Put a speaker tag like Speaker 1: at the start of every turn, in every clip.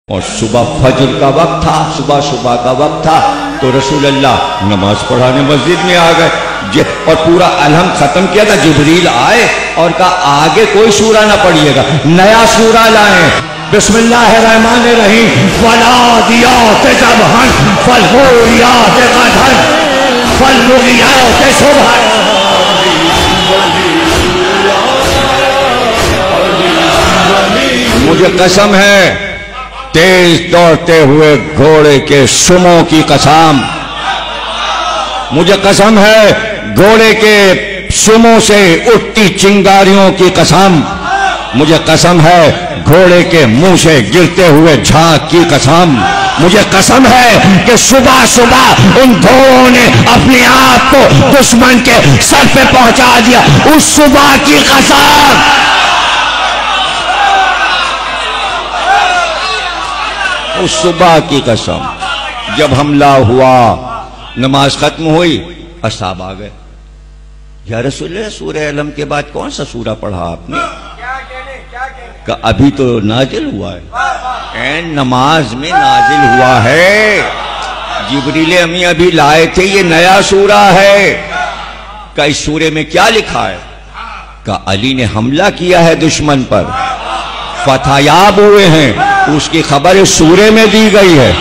Speaker 1: और सुबह फजर का वक्त था, सुबह सुबह का वक्त था, तो रसूल अल्लाह नमाज पढ़ाने मस्जिद में आ गए और पूरा अलहम खत्म किया था। जिब्रील आए और कहा आगे कोई सूरा ना पढ़िएगा, नया सूरा लाए। बिस्मिल्लाहिर्रहमानिर्रहीम वलादियात ज़बहन फल्हुरियात क़दहन फल्मुगियात सुबहन। मुझे कसम है तेज दौड़ते हुए घोड़े के सुमों की कसम, मुझे कसम है घोड़े के सुमों से उठती चिंगारियों की कसम, मुझे कसम है घोड़े के मुंह से गिरते हुए झाग की कसम, मुझे कसम है कि सुबह सुबह उन घोड़ों ने अपने आप को दुश्मन के सर पे पहुंचा दिया, उस सुबह की कसम, उस सुबह की कसम। जब हमला हुआ, नमाज खत्म हुई, असहाब आ गए, या रसूलल्लाह सूरह अलम के बाद कौन सा सूरा पढ़ा आपने? का अभी तो नाजिल हुआ है, नमाज में नाजिल हुआ है, जिब्रील अमी अभी लाए थे, ये नया सूरा है। का इस सूरे में क्या लिखा है? का अली ने हमला किया है दुश्मन पर, फतहयाब हुए हैं, उसकी खबर इस सूरे में दी गई है।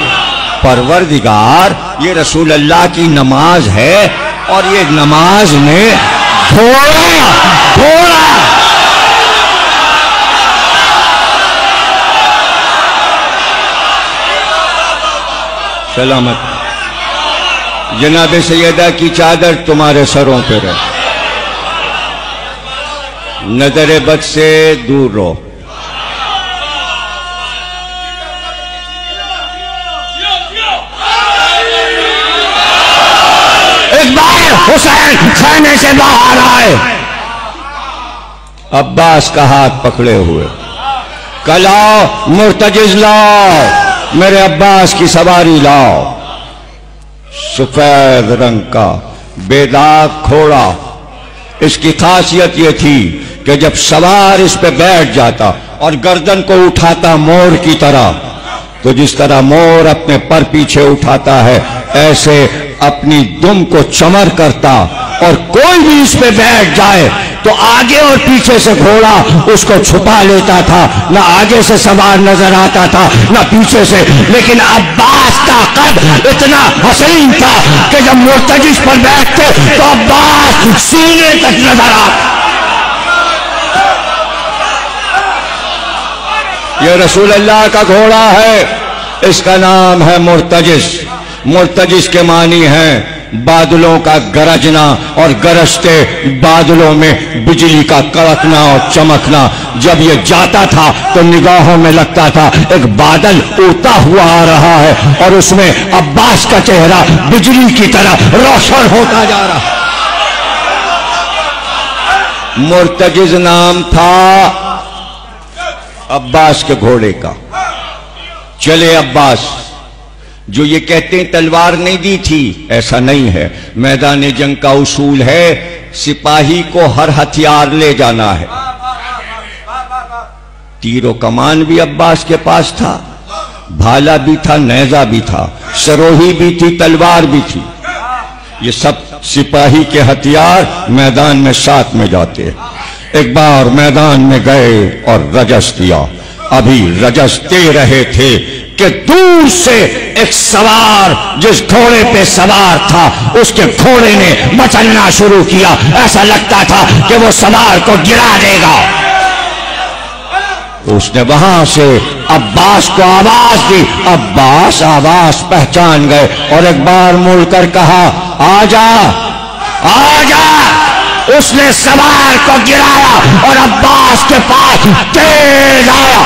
Speaker 1: परवरदिगार, ये रसूल अल्लाह की नमाज है और ये नमाज में घोड़ा सलामत, जनाब सैयदा की चादर तुम्हारे सरों पे रहे, नजर बद से दूर रहो। हुसैन खाने से बाहर आए, अब्बास का हाथ पकड़े हुए, कलाओ मुर्तजिज लाओ, मेरे अब्बास की सवारी लाओ। सफेद रंग का बेदाग घोड़ा, इसकी खासियत यह थी कि जब सवार इस पे बैठ जाता और गर्दन को उठाता मोर की तरह, तो जिस तरह मोर अपने पर पीछे उठाता है, ऐसे अपनी दुम को चमर करता, और कोई भी इस पे बैठ जाए तो आगे और पीछे से घोड़ा उसको छुपा लेता था, ना आगे से सवार नजर आता था ना पीछे से। लेकिन अब्बास का कद इतना हसीन था कि जब मुर्तजिज पर बैठते तो अब्बास सीने तक नजर आता। यह रसूल अल्लाह का घोड़ा है, इसका नाम है मुर्तजिज। मुर्तजिज के मानी है बादलों का गरजना, और गरजते बादलों में बिजली का कड़कना और चमकना। जब ये जाता था तो निगाहों में लगता था एक बादल उड़ता हुआ आ रहा है और उसमें अब्बास का चेहरा बिजली की तरह रोशन होता जा रहा। मुर्तजिज नाम था अब्बास के घोड़े का। चले अब्बास, जो ये कहते हैं तलवार नहीं दी थी, ऐसा नहीं है। मैदान जंग का उसूल है सिपाही को हर हथियार ले जाना है। तीरो कमान भी अब्बास के पास था, भाला भी था, नेजा भी था, सरोही भी थी, तलवार भी थी। ये सब सिपाही के हथियार मैदान में साथ में जाते हैं। एक बार मैदान में गए और रजस दिया। अभी रजस दे रहे थे कि दूर से एक सवार जिस घोड़े पे सवार था उसके घोड़े ने मचलना शुरू किया। ऐसा लगता था कि वो सवार को गिरा देगा। उसने वहां से अब्बास को आवाज दी। अब्बास आवाज पहचान गए और एक बार मुड़कर कहा, आजा आजा। उसने सवार को गिराया और अब्बास के पास तेज आया,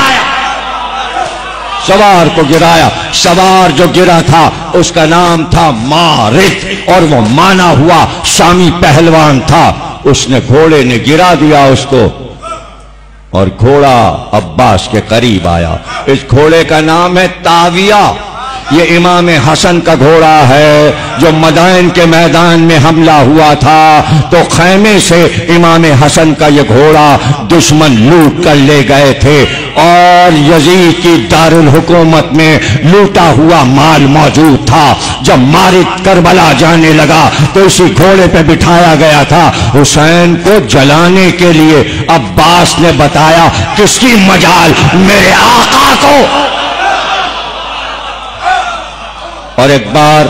Speaker 1: सवार को गिराया। सवार जो गिरा था उसका नाम था मारिद, और वो माना हुआ शामी पहलवान था। उसने घोड़े ने गिरा दिया उसको और घोड़ा अब्बास के करीब आया। इस घोड़े का नाम है ताविया। ये इमाम हसन का घोड़ा है जो मदाइन के मैदान में हमला हुआ था तो खैमे से इमाम हसन का ये घोड़ा दुश्मन लूट कर ले गए थे और यजीद की दारुल हुकूमत में लूटा हुआ माल मौजूद था। जब मारिद करबला जाने लगा तो इसी घोड़े पे बिठाया गया था। हुसैन को जलाने के लिए अब्बास ने बताया किसकी मजाल मेरे आका को। और एक बार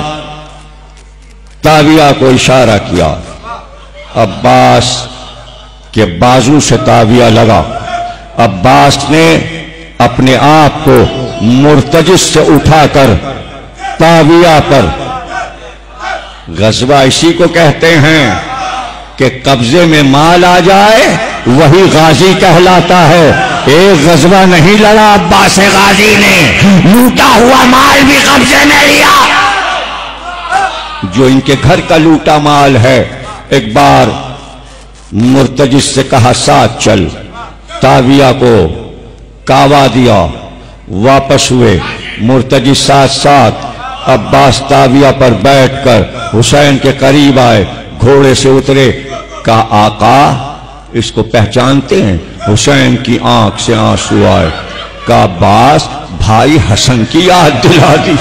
Speaker 1: ताविया को इशारा किया, अब्बास के बाजू से ताविया लगा। अब्बास ने अपने आप को मुर्तजिस से उठाकर ताविया पर, गजवा इसी को कहते हैं कि कब्जे में माल आ जाए वही गाजी कहलाता है। एक गजवा नहीं लड़ा अब्बास गाजी ने, लूटा हुआ माल भी कब्जे में लिया, जो इनके घर का लूटा माल है। एक बार मुर्तजिस से कहा साथ चल, ताविया को कावा दिया, वापस हुए। मुर्तजिस साथ साथ अब्बास ताविया पर बैठकर हुसैन के करीब आए, घोड़े से उतरे, कहा आका इसको पहचानते हैं? हुसैन की आंख से आंसू आए। कहा अब्बास भाई हसन की याद दिला दी,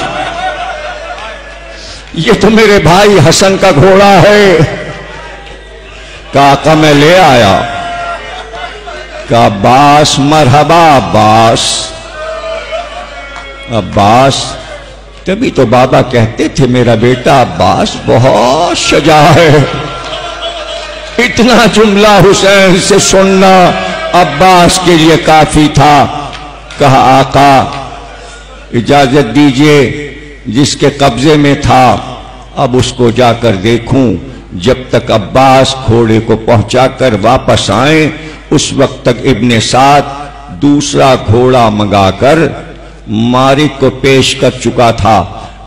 Speaker 1: ये तो मेरे भाई हसन का घोड़ा है। कहा आका मैं ले आया। कहा अब्बास मरहबा अब्बास। अब्बास तभी तो बाबा कहते थे मेरा बेटा अब्बास बहुत शुजा है। इतना जुमला हुसैन से सुनना अब्बास के लिए काफी था। कहा आका इजाजत दीजिए, जिसके कब्जे में था अब उसको जाकर देखूं। जब तक अब्बास घोड़े को पहुंचाकर वापस आए उस वक्त तक इब्ने साद दूसरा घोड़ा मंगाकर मारिद को पेश कर चुका था,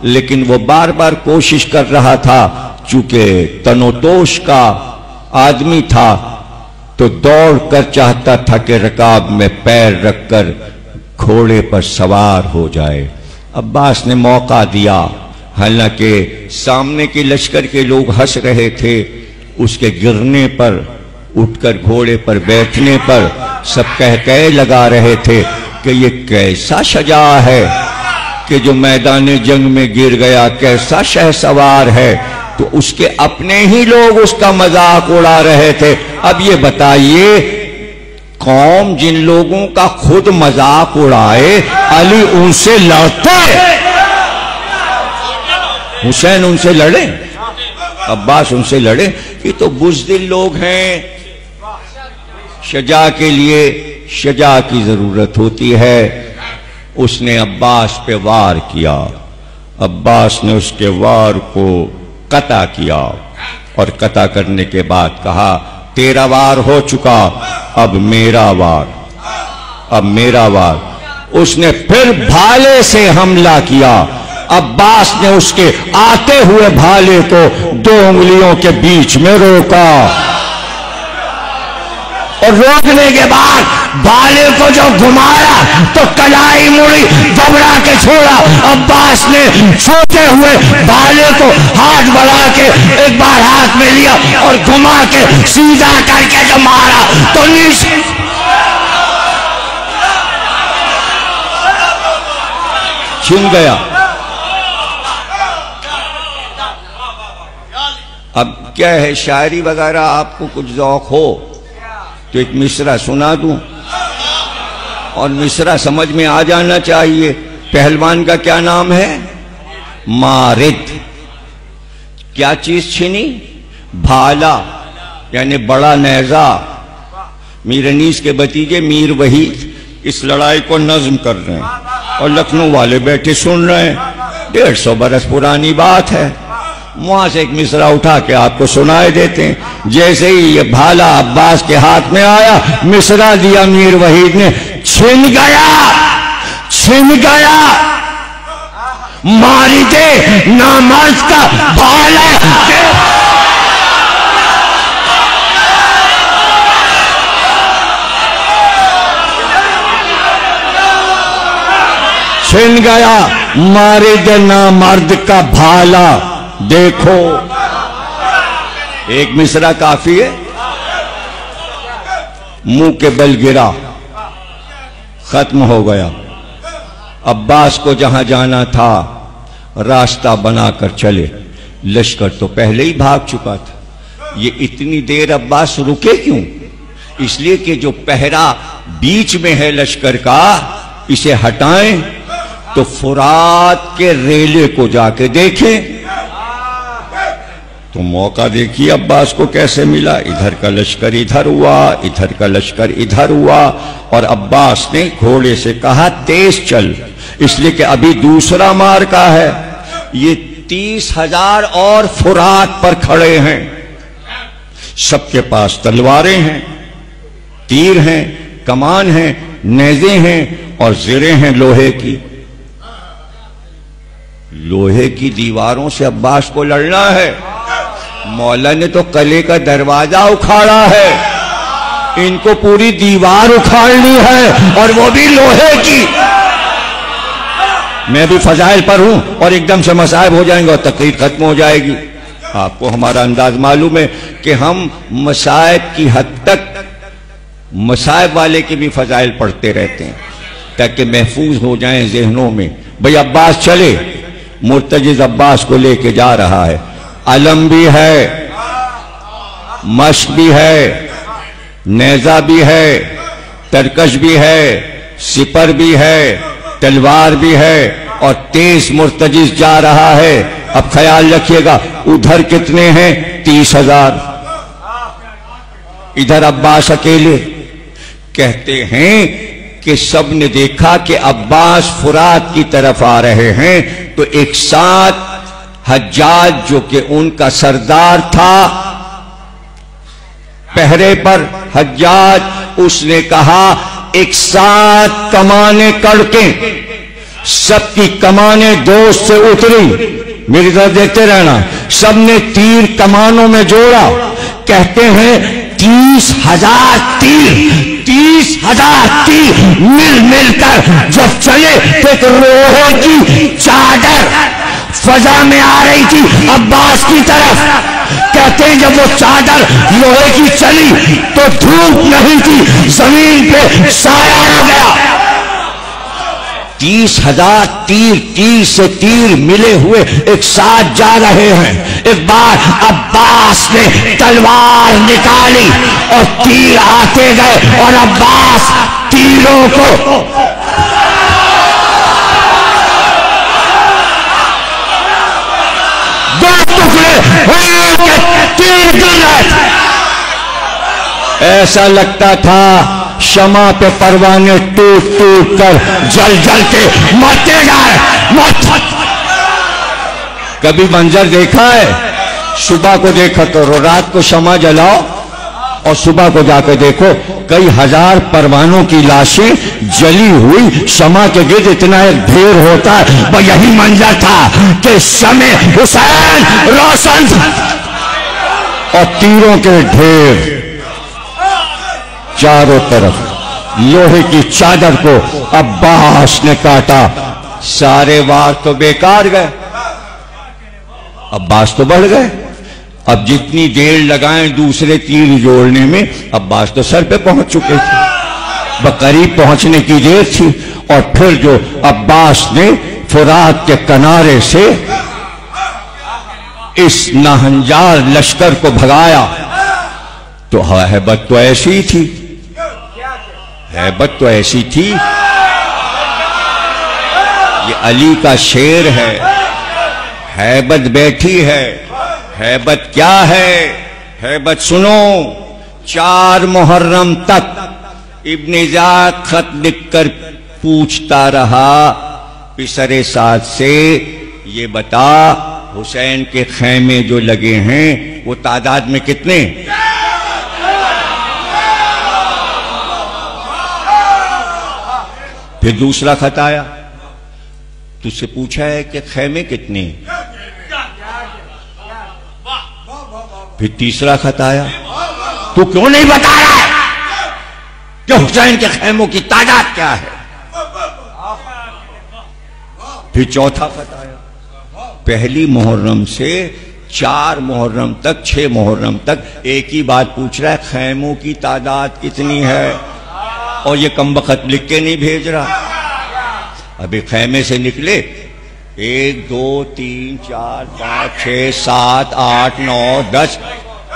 Speaker 1: लेकिन वो बार बार कोशिश कर रहा था। चूंकि तनोतोश का आदमी था तो दौड़ कर चाहता था कि रकाब में पैर रखकर घोड़े पर सवार हो जाए। अब्बास ने मौका दिया, हालांकि सामने के लश्कर के लोग हंस रहे थे। उसके गिरने पर, उठकर घोड़े पर बैठने पर सब कह लगा रहे थे कि ये कैसा शजा है कि जो मैदान जंग में गिर गया, कैसा शहसवार है। तो उसके अपने ही लोग उसका मजाक उड़ा रहे थे। अब ये बताइए कौम जिन लोगों का खुद मजाक उड़ाए, अली उनसे लड़ते, हुसैन उनसे लड़े, अब्बास उनसे लड़े? ये तो बुज़दिल लोग हैं। शजा के लिए शजा की जरूरत होती है। उसने अब्बास पे वार किया, अब्बास ने उसके वार को कता किया और कता करने के बाद कहा तेरा वार हो चुका, अब मेरा वार, अब मेरा वार। उसने फिर भाले से हमला किया। अब्बास ने उसके आते हुए भाले को 2 उंगलियों के बीच में रोका और रोकने के बाद भाले को जो घुमाया तो कलाई मुड़ी, घबरा के छोड़ा। अब्बास ने सोते हुए भाले को हाथ बढ़ा के एक बार हाथ में लिया और घुमा के सीधा करके जब मारा तो नीचे छिन गया। अब क्या है, शायरी वगैरह आपको कुछ ज़ौक़ हो तो एक मिसरा सुना दूं, और मिसरा समझ में आ जाना चाहिए। पहलवान का क्या नाम है? मारिद। क्या चीज छीनी? भाला, यानी बड़ा नेजा। मीर अनीस के भतीजे मीर वहीद इस लड़ाई को नज्म कर रहे हैं और लखनऊ वाले बैठे सुन रहे हैं। 150 बरस पुरानी बात है। वहां से एक मिसरा उठा के आपको सुनाए देते हैं। जैसे ही ये भाला अब्बास के हाथ में आया, मिसरा दिया मीर वहीद ने, छिन गया, छिन गया, मारी दे नामर्द का भाला। छिन गया मारे देना मर्द का भाला। देखो एक मिसरा काफी है। मुंह के बल गिरा, खत्म हो गया। अब्बास को जहां जाना था रास्ता बनाकर चले। लश्कर तो पहले ही भाग चुका था। ये इतनी देर अब्बास रुके क्यों? इसलिए कि जो पहरा बीच में है लश्कर का, इसे हटाएं तो फुरात के रेले को जाके देखें। तो मौका देखिए अब्बास को कैसे मिला। इधर का लश्कर इधर हुआ, इधर का लश्कर इधर हुआ, और अब्बास ने घोड़े से कहा तेज चल, इसलिए कि अभी दूसरा मार्का है। ये 30,000 और फुरात पर खड़े हैं। सबके पास तलवारें हैं, तीर हैं, कमान हैं, नेज़े हैं और ज़िरें हैं लोहे की। लोहे की दीवारों से अब्बास को लड़ना है। मौला ने तो किले का दरवाजा उखाड़ा है, इनको पूरी दीवार उखाड़नी है, और वो भी लोहे की। मैं भी फजाइल पर हूं और एकदम से मसाइब हो जाएंगे और तकरीर खत्म हो जाएगी। आपको हमारा अंदाज मालूम है कि हम मसाइब की हद तक मसाइब वाले की भी फजाइल पढ़ते रहते हैं ताकि महफूज हो जाएं जहनों में। भाई अब्बास चले, मुर्तजिज अब्बास को लेके जा रहा है। अलम भी है, मश्क भी है, नेजा भी है, तरकश भी है, सिपर भी है, तलवार भी है, और तेज मुर्तजिज जा रहा है। अब ख्याल रखिएगा उधर कितने हैं? 30,000। इधर अब्बास अकेले। कहते हैं कि सब ने देखा कि अब्बास फुरात की तरफ आ रहे हैं, तो एक साथ हज्जाज जो कि उनका सरदार था पहरे पर, हज्जाज, उसने कहा एक साथ कमाने कड़के, सबकी कमाने दोस्त से उतरी। मेरी तरफ देखते रहना। सबने तीर कमानों में जोड़ा। कहते हैं 30,000 तीर, 30,000 तीर मिल मिलकर जब चले तो एक लोहे की चादर फजा में आ रही थी अब्बास की तरफ। कहते हैं जब वो चादर लोहे की चली तो धूप नहीं थी, जमीन पे साया आ गया। 30,000 तीर, तीर से तीर मिले हुए एक साथ जा रहे हैं। एक बार अब्बास ने तलवार निकाली और तीर आते गए, और अब्बास तीरों को दो टुकड़े तीर गिर रहे थे। ऐसा लगता था शमा पे परवाने टूट टूट कर जल जल के मरते जाए। कभी मंजर देखा है? सुबह को देखा करो, रात को शमा जलाओ और सुबह को जाकर देखो, कई हजार परवानों की लाशें जली हुई शमा के गिर्द इतना एक ढेर होता है। वह यही मंजर था कि शमे हुसैन रोशन और तीरों के ढेर चारों तरफ। लोहे की चादर को अब्बास ने काटा, सारे वार तो बेकार गए, अब्बास तो बढ़ गए। अब जितनी देर लगाएं दूसरे तीर जोड़ने में, अब्बास तो सर पे पहुंच चुके थे। करीब पहुंचने की देर थी, और फिर जो अब्बास ने फुरात के किनारे से इस नाहंजार लश्कर को भगाया, तो हैबत तो ऐसी थी, हैबत तो ऐसी थी। ये अली का शेर है, हैबत बैठी है। हैबत क्या है? हैबत सुनो। 4 मुहर्रम तक इब्ने ज़ियाद खत लिखकर पूछता रहा पिसरे साथ से, ये बता हुसैन के खैमे जो लगे हैं वो तादाद में कितने? फिर दूसरा खत आया, तुझसे पूछा है कि खैमे कितने? फिर तीसरा खत आया, तू क्यों नहीं बता रहा है कि हुसैन के खैमों की तादाद क्या है? फिर चौथा खत आया, पहली मुहर्रम से 4 मुहर्रम तक, 6 मुहर्रम तक एक ही बात पूछ रहा है, खैमों की तादाद कितनी है? और ये कमबख्त लिख के नहीं भेज रहा। अभी खैमे से निकले 1 2 3 4 5 6 7 8 9 10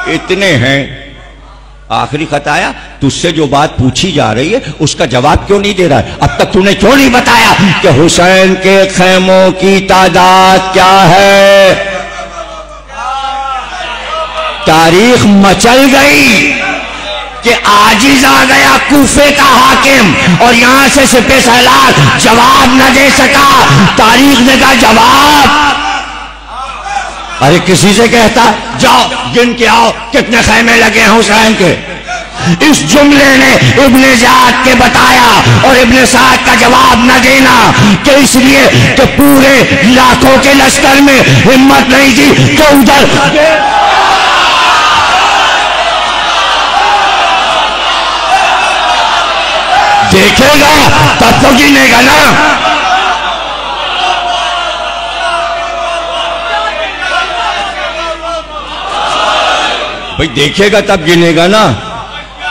Speaker 1: इतने हैं। आखिरी खत आया, तुझसे जो बात पूछी जा रही है उसका जवाब क्यों नहीं दे रहा है? अब तक तूने क्यों नहीं बताया कि हुसैन के खैमों की तादाद क्या है? तारीख मचल गई कि आजिज आ गया कूफे का हाकिम और यहां से सिपह सालार जवाब न दे सका। तारीख ने कहा जवाब, अरे किसी से कहता जाओ गिन के आओ कितने खैमे लगे हैं हुसैन के। इस जुमले ने इब्ने ज़ियाद के बताया और इब्ने साद का जवाब न देना कि इसलिए कि पूरे लाखों के लश्कर में हिम्मत नहीं थी कि उधर देखेगा तब तो गिनेगा ना। भाई देखेगा तब गिनेगा ना।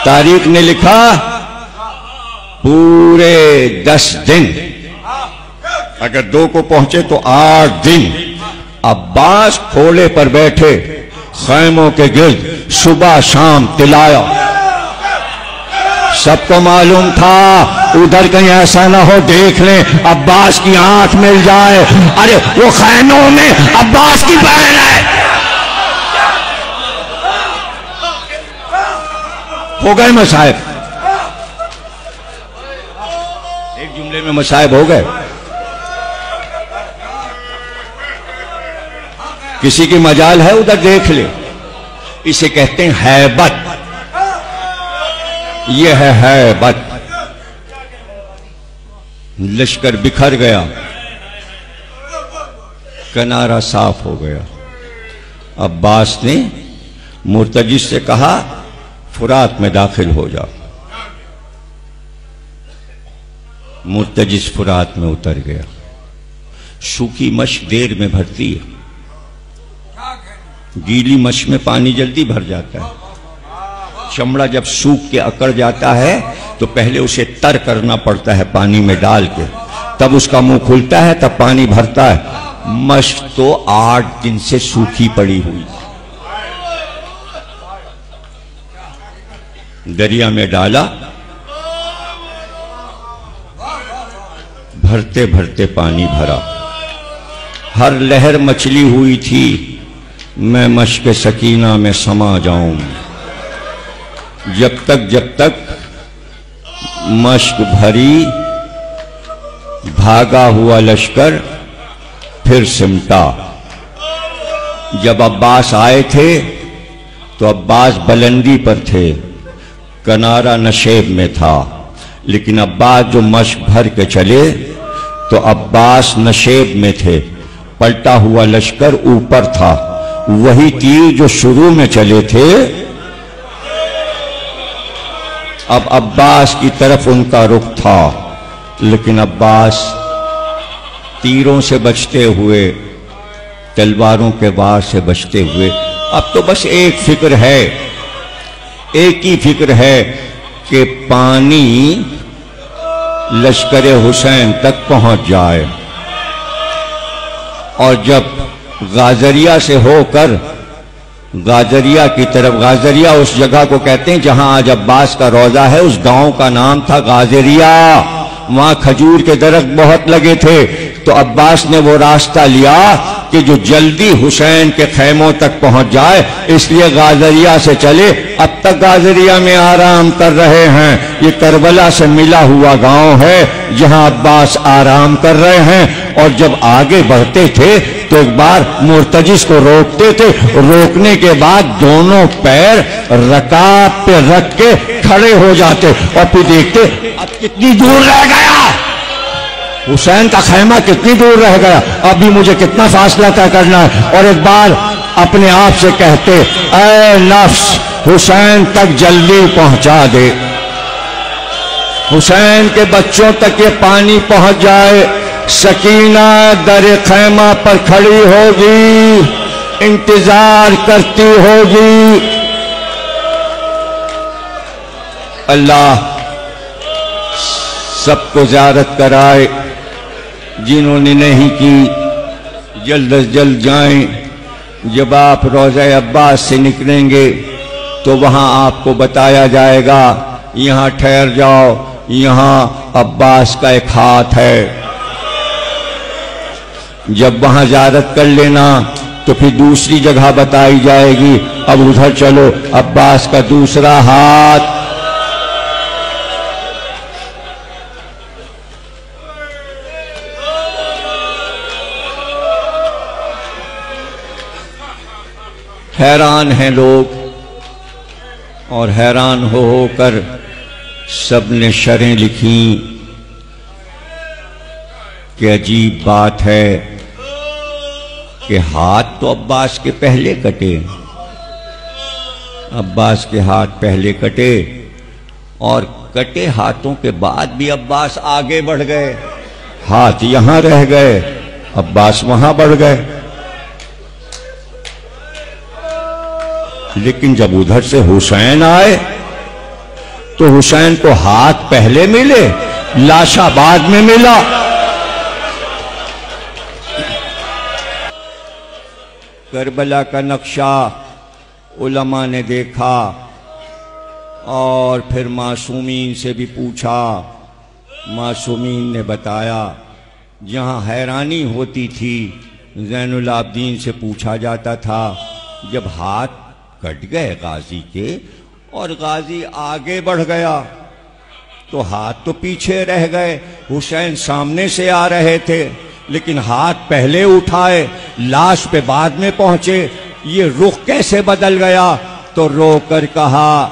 Speaker 1: तारीख ने लिखा पूरे 10 दिन, अगर 2 को पहुंचे तो 8 दिन अब्बास खोले पर बैठे खैमों के गिर्द सुबह शाम तिलाया। सबको मालूम था उधर कहीं ऐसा ना हो देख लें अब्बास की आंख मिल जाए, अरे वो खैमों में अब्बास की बहन है। हो गए मसाइब, एक जुमले में मसाइब हो गए। किसी की मजाल है उधर देख ले, इसे कहते हैं हैबत। यह है हैबत। लश्कर बिखर गया, किनारा साफ हो गया। अब्बास ने मुर्तजिस से कहा फुरात में दाखिल हो जाओ। मुर्तजिस फुरात में उतर गया। सूखी मश देर में भरती है, गीली मश में पानी जल्दी भर जाता है। चमड़ा जब सूख के अकड़ जाता है तो पहले उसे तर करना पड़ता है पानी में डाल के, तब उसका मुंह खुलता है, तब पानी भरता है। मश तो 8 दिन से सूखी पड़ी हुई, दरिया में डाला, भरते भरते पानी भरा। हर लहर मछली हुई थी, मैं मश्क सकीना में समा जाऊं। जब तक मश्क भरी, भागा हुआ लश्कर फिर सिमटा। जब अब्बास आए थे तो अब्बास बुलंदी पर थे, किनारा नशेब में था, लेकिन अब्बास जो मश्क भर के चले तो अब्बास नशेब में थे। पलटा हुआ लश्कर ऊपर था। वही तीर जो शुरू में चले थे अब अब्बास की तरफ उनका रुख था, लेकिन अब्बास तीरों से बचते हुए, तलवारों के वार से बचते हुए, अब तो बस एक फिक्र है, एक ही फिक्र है कि पानी लश्कर हुसैन तक पहुंच जाए। और जब गाजरिया से होकर गाजरिया की तरफ, गाजरिया उस जगह को कहते हैं जहां आज अब्बास का रोजा है, उस गांव का नाम था गाजरिया। वहां खजूर के दरख्त बहुत लगे थे, तो अब्बास ने वो रास्ता लिया कि जो जल्दी हुसैन के खैमों तक पहुंच जाए, इसलिए गाजरिया से चले। अब तक गाजरिया में आराम कर रहे हैं। ये करबला से मिला हुआ गांव है जहां अब्बास आराम कर रहे हैं। और जब आगे बढ़ते थे तो एक बार मुर्तजिस को रोकते थे, रोकने के बाद दोनों पैर रकाब पे रख के खड़े हो जाते और फिर देखते अब कितनी दूर रह गया, हुसैन का खैमा कितनी दूर रह गया, अभी मुझे कितना फासला तय करना है। और एक बार अपने आप से कहते, ऐ नफ्स हुसैन तक जल्दी पहुंचा दे, हुसैन के बच्चों तक ये पानी पहुंच जाए, सकीना दर खैमा पर खड़ी होगी, इंतजार करती होगी। अल्लाह सबको ज़ियारत कराए, जिन्होंने नहीं की जल्द अज जल्द जाएं। जब आप रोज़ा अब्बास से निकलेंगे तो वहां आपको बताया जाएगा, यहां ठहर जाओ, यहां अब्बास का एक हाथ है। जब वहां ज़ियारत कर लेना तो फिर दूसरी जगह बताई जाएगी, अब उधर चलो, अब्बास का दूसरा हाथ। हैरान हैं लोग, और हैरान हो होकर सबने शरह लिखी कि अजीब बात है कि हाथ तो अब्बास के पहले कटे, अब्बास के हाथ पहले कटे, और कटे हाथों के बाद भी अब्बास आगे बढ़ गए। हाथ यहां रह गए, अब्बास वहां बढ़ गए। लेकिन जब उधर से हुसैन आए तो हुसैन को हाथ पहले मिले, लाशा बाद में मिला। करबला का नक्शा उलमा ने देखा और फिर मासूमीन से भी पूछा। मासूमीन ने बताया, जहां हैरानी होती थी ज़ैनुल आबिदीन से पूछा जाता था, जब हाथ कट गए गाजी के और गाजी आगे बढ़ गया तो हाथ तो पीछे रह गए। हुसैन सामने से आ रहे थे लेकिन हाथ पहले उठाए, लाश पे बाद में पहुंचे, ये रुख कैसे बदल गया? तो रो कर कहा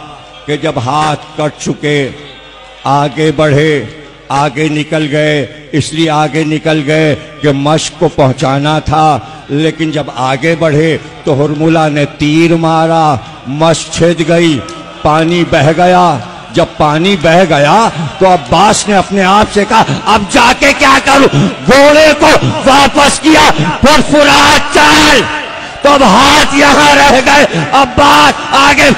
Speaker 1: कि जब हाथ कट चुके, आगे बढ़े, आगे निकल गए, इसलिए आगे निकल गए कि मश्क को पहुंचाना था, लेकिन जब आगे बढ़े तो हुरमुला ने तीर मारा, मश्क छिद गई, पानी बह गया। जब पानी बह गया तो अब्बास ने अपने आप से कहा, अब जाके क्या करूं? घोड़े को वापस किया, फुरफुरा चल। तो अब हाथ यहां रह गए, अब्बास आगे